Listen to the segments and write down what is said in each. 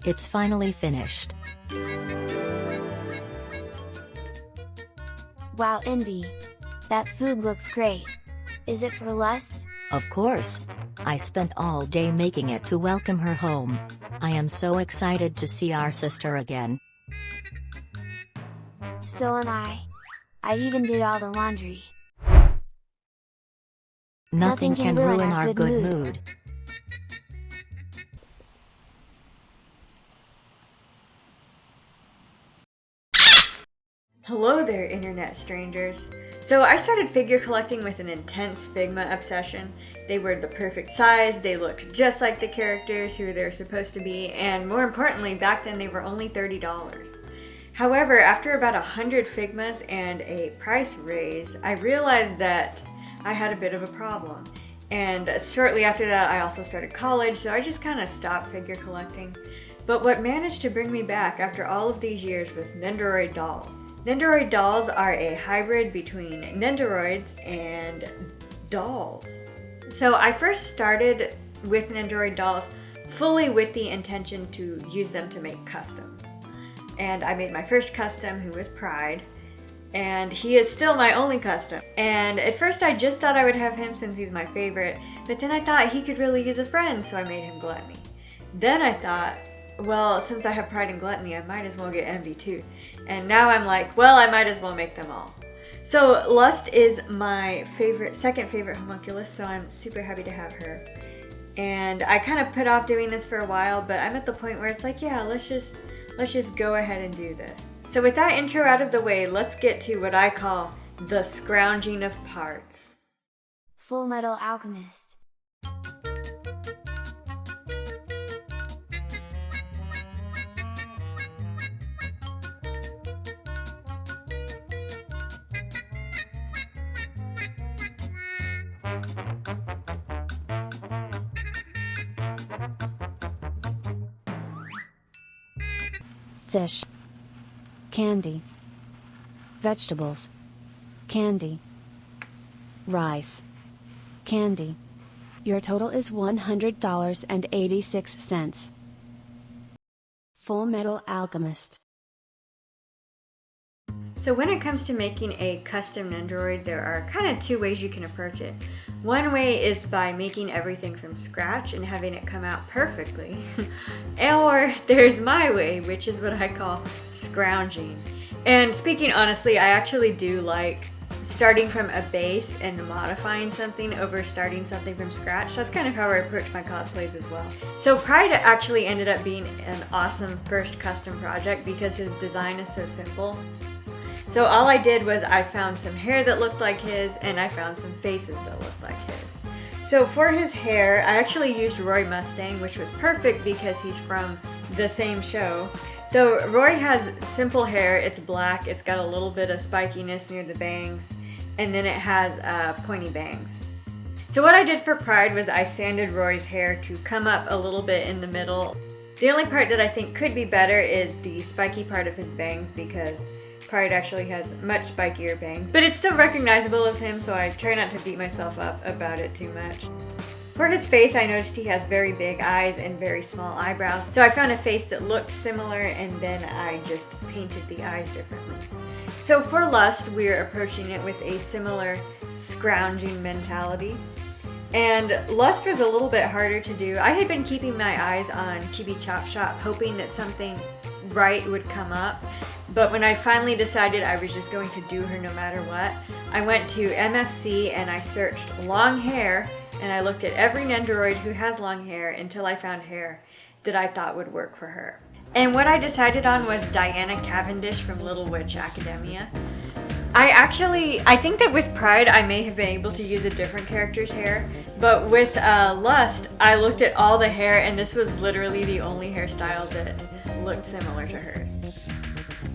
It's finally finished. Wow, Envy. That food looks great. Is it for Lust? Of course. I spent all day making it to welcome her home. I am so excited to see our sister again. So am I. I even did all the laundry. Nothing can ruin our good mood. Hello there, internet strangers. So I started figure collecting with an intense Figma obsession. They were the perfect size, they looked just like the characters who they're supposed to be, and more importantly, back then they were only $30. However, after about 100 Figmas and a price raise, I realized that I had a bit of a problem. And shortly after that, I also started college, so I just kind of stopped figure collecting. But what managed to bring me back after all of these years was Nendoroid dolls. Nendoroid dolls are a hybrid between Nendoroids and dolls. So I first started with Nendoroid dolls fully with the intention to use them to make customs. And I made my first custom, who was Pride, and he is still my only custom. And at first I just thought I would have him since he's my favorite, but then I thought he could really use a friend, so I made him Gluttony. Then I thought, well, since I have Pride and Gluttony, I might as well get Envy too. And now I'm like, well, I might as well make them all. So Lust is my second favorite homunculus, so I'm super happy to have her. And I kind of put off doing this for a while, but I'm at the point where it's like, yeah, let's just go ahead and do this. So with that intro out of the way, let's get to what I call the scrounging of parts. Fullmetal Alchemist. Fish, candy, vegetables, candy, rice, candy. Your total is $100.86. Fullmetal Alchemist. So when it comes to making a custom Nendoroid, there are kind of two ways you can approach it. One way is by making everything from scratch and having it come out perfectly. Or there's my way, which is what I call scrounging. And speaking honestly, I actually do like starting from a base and modifying something over starting something from scratch. That's kind of how I approach my cosplays as well. So Pride actually ended up being an awesome first custom project because his design is so simple. So all I did was I found some hair that looked like his, and I found some faces that looked like his. So for his hair, I actually used Roy Mustang, which was perfect because he's from the same show. So Roy has simple hair, it's black, it's got a little bit of spikiness near the bangs, and then it has pointy bangs. So what I did for Pride was I sanded Roy's hair to come up a little bit in the middle. The only part that I think could be better is the spiky part of his bangs because Pride actually has much spikier bangs, but it's still recognizable as him, so I try not to beat myself up about it too much. For his face, I noticed he has very big eyes and very small eyebrows, so I found a face that looked similar and then I just painted the eyes differently. So for Lust, we're approaching it with a similar scrounging mentality. And Lust was a little bit harder to do. I had been keeping my eyes on Chibi Chop Shop, hoping that something right would come up. But when I finally decided I was just going to do her no matter what, I went to MFC and I searched long hair, and I looked at every Nendoroid who has long hair until I found hair that I thought would work for her. And what I decided on was Diana Cavendish from Little Witch Academia. I think that with Pride I may have been able to use a different character's hair, but with Lust I looked at all the hair and this was literally the only hairstyle that looked similar to hers.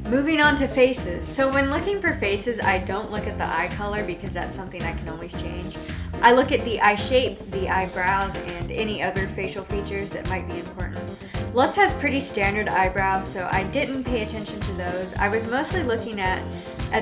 Moving on to faces. So when looking for faces, I don't look at the eye color because that's something I can always change. I look at the eye shape, the eyebrows, and any other facial features that might be important. Lust has pretty standard eyebrows, so I didn't pay attention to those. I was mostly looking at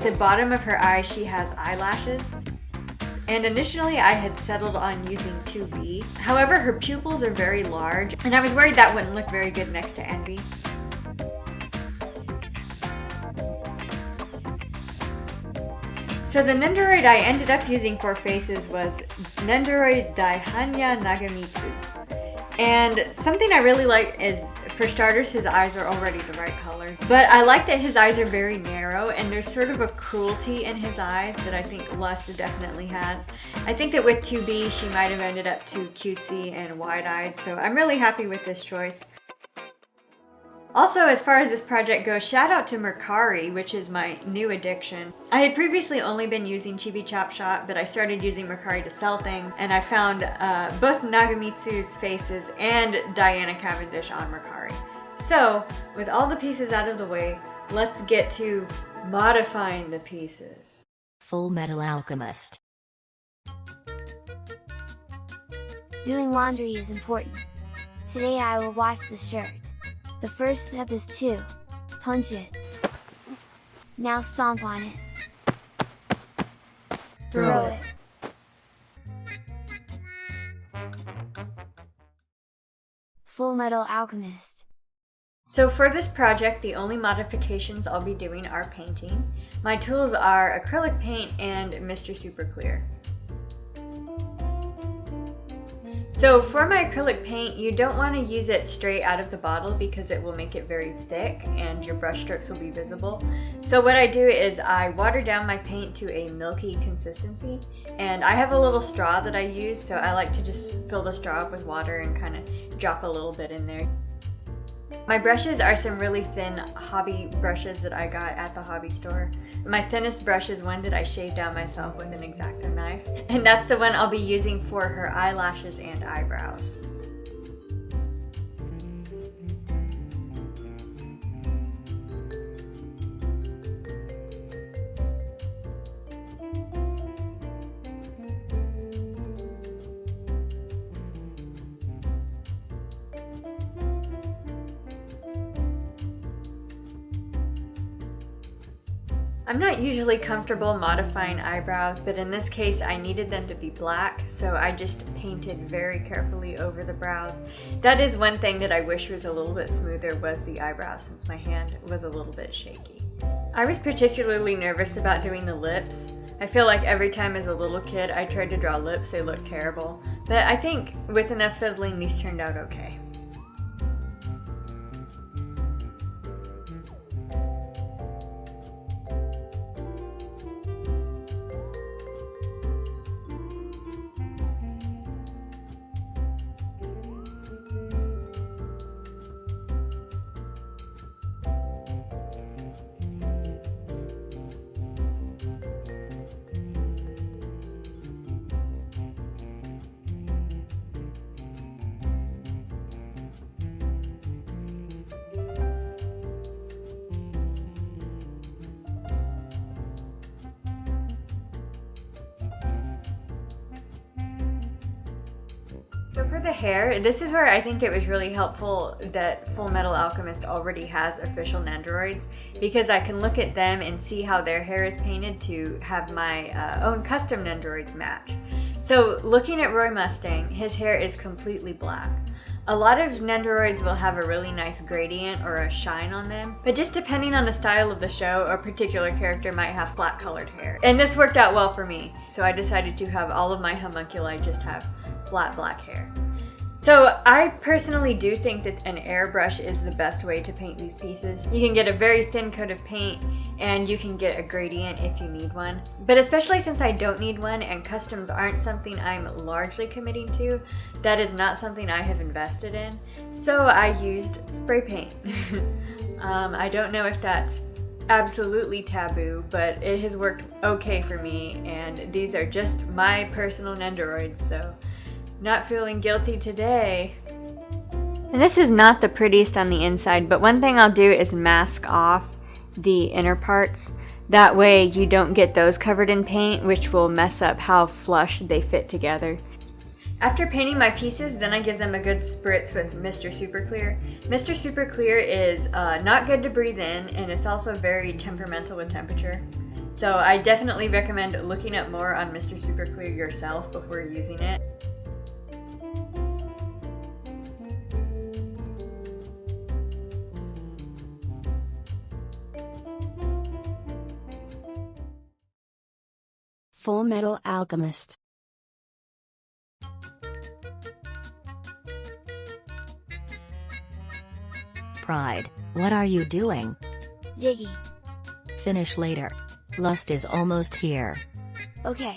the bottom of her eye, she has eyelashes. And initially I had settled on using 2B. However, her pupils are very large, and I was worried that wouldn't look very good next to Envy. So the Nendoroid I ended up using for faces was Nendoroid Daihanya Nagamitsu. And something I really like is, for starters, his eyes are already the right color. But I like that his eyes are very narrow, and there's sort of a cruelty in his eyes that I think Lust definitely has. I think that with 2B, she might have ended up too cutesy and wide-eyed, so I'm really happy with this choice. Also, as far as this project goes, shout out to Mercari, which is my new addiction. I had previously only been using Chibi Chop Shop, but I started using Mercari to sell things, and I found both Nagamitsu's faces and Diana Cavendish on Mercari. So, with all the pieces out of the way, let's get to modifying the pieces. Fullmetal Alchemist. Doing laundry is important. Today I will wash the shirt. The first step is to punch it. Now stomp on it. Throw it. Fullmetal Alchemist. So for this project, the only modifications I'll be doing are painting. My tools are acrylic paint and Mr. Super Clear. So for my acrylic paint, you don't want to use it straight out of the bottle because it will make it very thick and your brush strokes will be visible. So what I do is I water down my paint to a milky consistency, and I have a little straw that I use, so I like to just fill the straw up with water and kind of drop a little bit in there. My brushes are some really thin hobby brushes that I got at the hobby store. My thinnest brush is one that I shaved down myself with an X-Acto knife, and that's the one I'll be using for her eyelashes and eyebrows. I'm not usually comfortable modifying eyebrows, but in this case I needed them to be black, so I just painted very carefully over the brows. That is one thing that I wish was a little bit smoother, was the eyebrows, since my hand was a little bit shaky. I was particularly nervous about doing the lips. I feel like every time as a little kid I tried to draw lips, they looked terrible. But I think with enough fiddling these turned out okay. So for the hair, this is where I think it was really helpful that Fullmetal Alchemist already has official Nendoroids, because I can look at them and see how their hair is painted to have my own custom Nendoroids match. So looking at Roy Mustang, his hair is completely black. A lot of Nendoroids will have a really nice gradient or a shine on them, but just depending on the style of the show, a particular character might have flat colored hair. And this worked out well for me, so I decided to have all of my homunculi just have flat black hair. So I personally do think that an airbrush is the best way to paint these pieces. You can get a very thin coat of paint and you can get a gradient if you need one. But especially since I don't need one and customs aren't something I'm largely committing to, that is not something I have invested in. So I used spray paint. I don't know if that's absolutely taboo, but it has worked okay for me, and these are just my personal Nendoroids, so not feeling guilty today. And this is not the prettiest on the inside, but one thing I'll do is mask off the inner parts. That way you don't get those covered in paint, which will mess up how flush they fit together. After painting my pieces, then I give them a good spritz with Mr. Super Clear. Mr. Super Clear is not good to breathe in, and it's also very temperamental with temperature. So I definitely recommend looking up more on Mr. Super Clear yourself before using it. Fullmetal Alchemist. Pride, what are you doing? Digging. Finish later. Lust is almost here. Okay.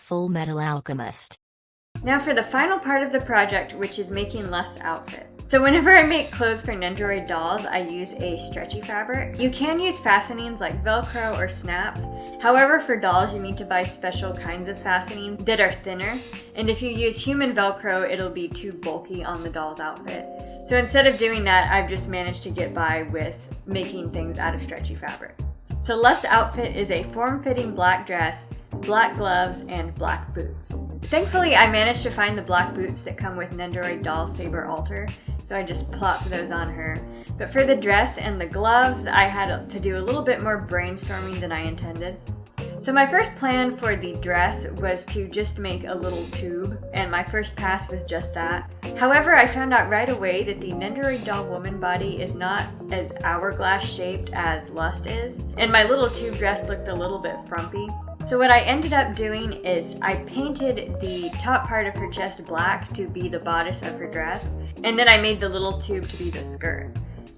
Fullmetal Alchemist. Now for the final part of the project, which is making Lust's outfit. So whenever I make clothes for Nendoroid dolls, I use a stretchy fabric. You can use fastenings like Velcro or snaps. However, for dolls, you need to buy special kinds of fastenings that are thinner. And if you use human Velcro, it'll be too bulky on the doll's outfit. So instead of doing that, I've just managed to get by with making things out of stretchy fabric. So Lust's outfit is a form-fitting black dress, black gloves, and black boots. Thankfully, I managed to find the black boots that come with Nendoroid doll Saber Alter, so I just plopped those on her. But for the dress and the gloves, I had to do a little bit more brainstorming than I intended. So my first plan for the dress was to just make a little tube, and my first pass was just that. However, I found out right away that the Nendoroid doll woman body is not as hourglass shaped as Lust is, and my little tube dress looked a little bit frumpy. So what I ended up doing is I painted the top part of her chest black to be the bodice of her dress, and then I made the little tube to be the skirt.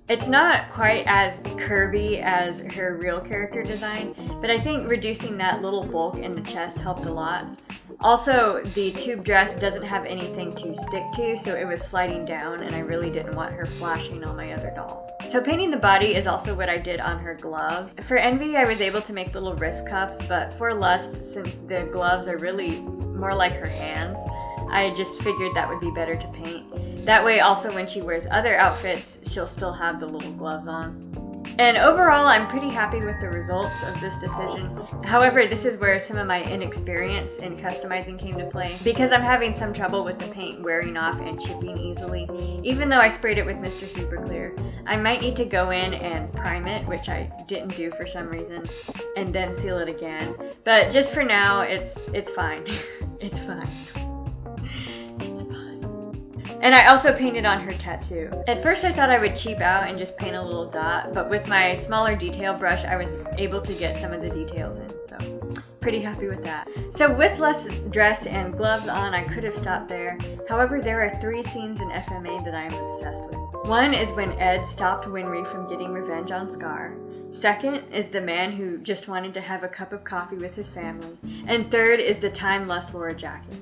It's not quite as curvy as her real character design, but I think reducing that little bulk in the chest helped a lot. Also, the tube dress doesn't have anything to stick to, so it was sliding down, and I really didn't want her flashing on my other dolls. So painting the body is also what I did on her gloves. For Envy, I was able to make little wrist cuffs, but for Lust, since the gloves are really more like her hands, I just figured that would be better to paint. That way also when she wears other outfits, she'll still have the little gloves on. And overall, I'm pretty happy with the results of this decision. However, this is where some of my inexperience in customizing came to play, because I'm having some trouble with the paint wearing off and chipping easily. Even though I sprayed it with Mr. Super Clear, I might need to go in and prime it, which I didn't do for some reason, and then seal it again. But just for now, it's fine. It's fine. And I also painted on her tattoo. At first I thought I would cheap out and just paint a little dot, but with my smaller detail brush I was able to get some of the details in, so pretty happy with that. So with Lust's dress and gloves on, I could have stopped there. However, there are 3 scenes in FMA that I am obsessed with. One is when Ed stopped Winry from getting revenge on Scar. Second is the man who just wanted to have a cup of coffee with his family. And third is the time Lust wore a jacket.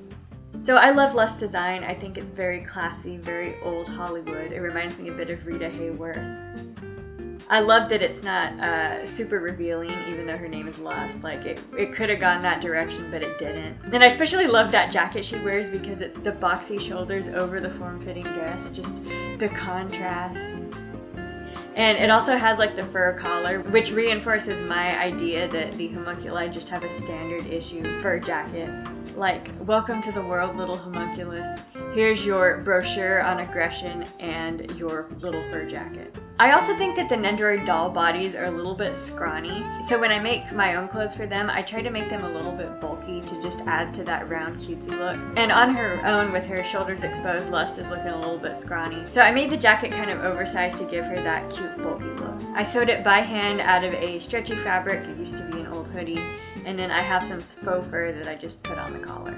So I love Lust's design. I think it's very classy, very old Hollywood. It reminds me a bit of Rita Hayworth. I love that it's not super revealing, even though her name is Lust. Like, it could have gone that direction, but it didn't. And I especially love that jacket she wears because it's the boxy shoulders over the form-fitting dress, just the contrast. And it also has like the fur collar, which reinforces my idea that the homunculi just have a standard issue fur jacket. Like, welcome to the world, little homunculus. Here's your brochure on aggression and your little fur jacket. I also think that the Nendoroid doll bodies are a little bit scrawny, so when I make my own clothes for them, I try to make them a little bit bulky to just add to that round cutesy look. And on her own, with her shoulders exposed, Lust is looking a little bit scrawny. So I made the jacket kind of oversized to give her that cute bulky look. I sewed it by hand out of a stretchy fabric. It used to be an old hoodie. And then I have some faux fur that I just put on the collar.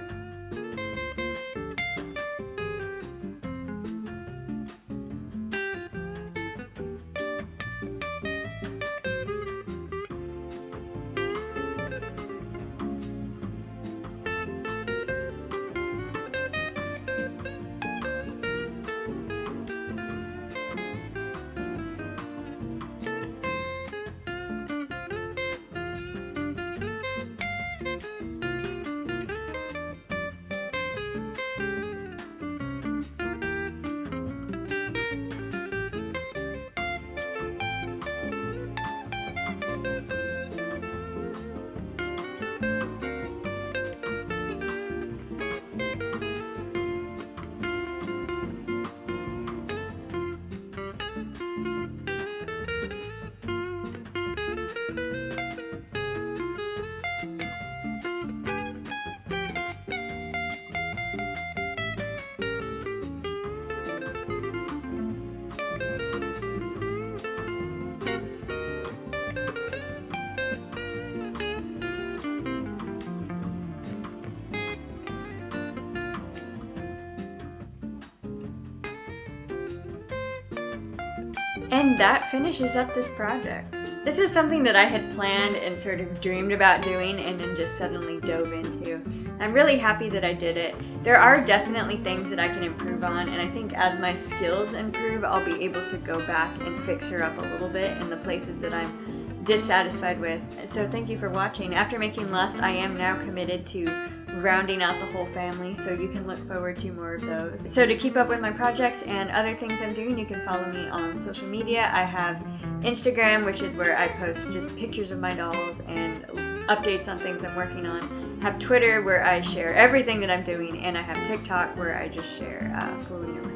And that finishes up this project. This is something that I had planned and sort of dreamed about doing and then just suddenly dove into. I'm really happy that I did it. There are definitely things that I can improve on, and I think as my skills improve, I'll be able to go back and fix her up a little bit in the places that I'm dissatisfied with. So thank you for watching. After making Lust, I am now committed to rounding out the whole family, so you can look forward to more of those. So to keep up with my projects and other things I'm doing, you can follow me on social media. I have Instagram, which is where I post just pictures of my dolls and updates on things I'm working on. I have Twitter, where I share everything that I'm doing, and I have TikTok, where I just share fooling around.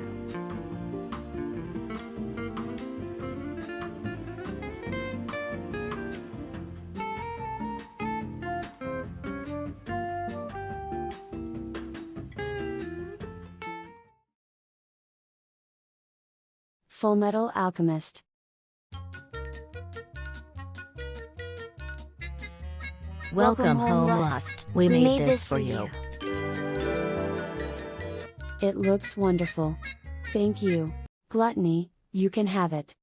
Fullmetal Alchemist. Welcome home, Lust. We made this for you. It looks wonderful. Thank you. Gluttony, you can have it.